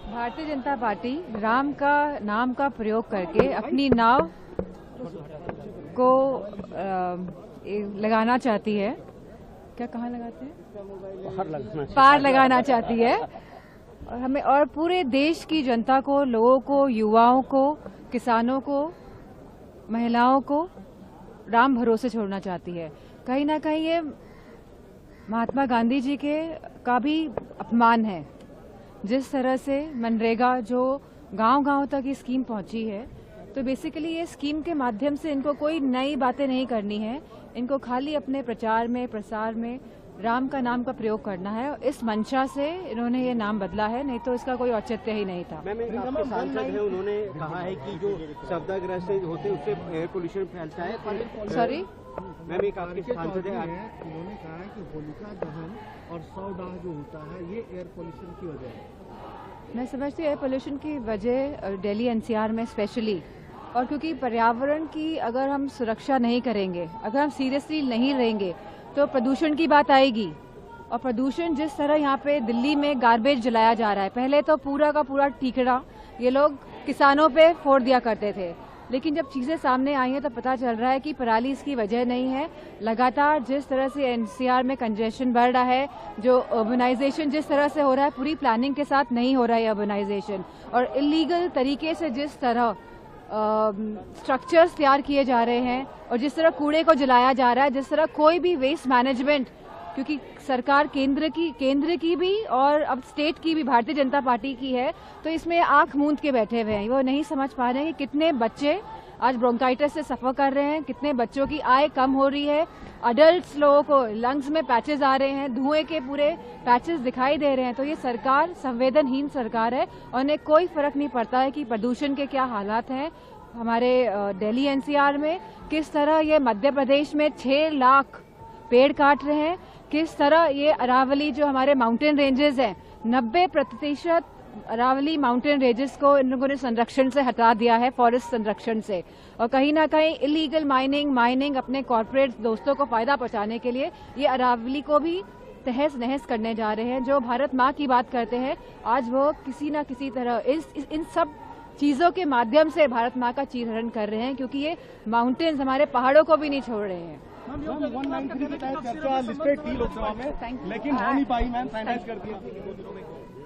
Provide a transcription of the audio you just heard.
Bharatiya Janata party Ram का नाम का प्रयोग करके अपनी नाव को लगाना चाहती है। क्या कहाँ लगाते हैं? पार लगाना चाहती है। और हमें और पूरे देश की जनता को, लोगों को, युवाओं को, किसानों को, महिलाओं को राम भरोसे छोड़ना चाहती है। कहीं ना कहीं ये महात्मा गांधी जी का भी अपमान है। जिस तरह से मनरेगा जो गांव-गांव तक ये स्कीम पहुंची है, तो बेसिकली ये स्कीम के माध्यम से इनको कोई नई बातें नहीं करनी है। इनको खाली अपने प्रचार में, प्रसार में राम का नाम का प्रयोग करना है। इस मंशा से इन्होंने ये नाम बदला है, नहीं तो इसका कोई औचित्य ही नहीं था। मैम, आपके सांसद है, उन्होंने कहा है कि जो शब्दाग्रह से होते हैं उससे एयर पोल्यूशन फैलता है। सॉरी मैम, एक आपके सांसद है, उन्होंने कहा है कि होलिका दहन और शवदाह जो होता है ये एयर पोल्यूशन की वजह है। मैं समझती हूँ एयर पोल्यूशन की वजह दिल्ली एनसीआर में स्पेशली, और क्योंकि पर्यावरण की अगर हम सुरक्षा नहीं करेंगे, अगर हम सीरियसली नहीं रहेंगे, तो प्रदूषण की बात आएगी। और प्रदूषण जिस तरह यहाँ पे दिल्ली में गार्बेज जलाया जा रहा है, पहले तो पूरा का पूरा टीकड़ा ये लोग किसानों पे फोड़ दिया करते थे, लेकिन जब चीजें सामने आई हैं तो पता चल रहा है कि पराली इसकी वजह नहीं है। लगातार जिस तरह से एनसीआर में कंजेशन बढ़ रहा है, जो अर्बनाइजेशन जिस तरह से हो रहा है, पूरी प्लानिंग के साथ नहीं हो रहा है अर्बनाइजेशन, और इलीगल तरीके से जिस तरह स्ट्रक्चर्स तैयार किए जा रहे हैं, और जिस तरह कूड़े को जलाया जा रहा है, जिस तरह कोई भी वेस्ट मैनेजमेंट, क्योंकि सरकार केंद्र की भी और अब स्टेट की भी भारतीय जनता पार्टी की है, तो इसमें आंख मूंद के बैठे हुए हैं। वो नहीं समझ पा रहे हैं कि कितने बच्चे आज ब्रोंकाइटिस से सफर कर रहे हैं, कितने बच्चों की आय कम हो रही है, अडल्ट लोगों को लंग्स में पैचेस आ रहे हैं, धुएं के पूरे पैचेस दिखाई दे रहे हैं। तो ये सरकार संवेदनहीन सरकार है, और उन्हें कोई फर्क नहीं पड़ता है कि प्रदूषण के क्या हालात हैं हमारे दिल्ली एनसीआर में, किस तरह ये मध्य प्रदेश में 6 लाख पेड़ काट रहे हैं, किस तरह ये अरावली जो हमारे माउंटेन रेंजेस हैं, 90% अरावली माउंटेन रेंजेस को इन लोगों ने संरक्षण से हटा दिया है, फॉरेस्ट संरक्षण से। और कहीं ना कहीं इलीगल माइनिंग अपने कॉर्पोरेट दोस्तों को फायदा पहुंचाने के लिए ये अरावली को भी तहस नहस करने जा रहे हैं। जो भारत माँ की बात करते हैं, आज वो किसी न किसी तरह इन सब चीजों के माध्यम से भारत माँ का चीरहरण कर रहे हैं, क्योंकि ये माउंटेन्स हमारे पहाड़ों को भी नहीं छोड़ रहे हैं। 193 के तहत चर्चा लिस्टेड थी लोकसभा में, लेकिन हो नहीं पाई। मैम, फाइनलाइज कर दिया।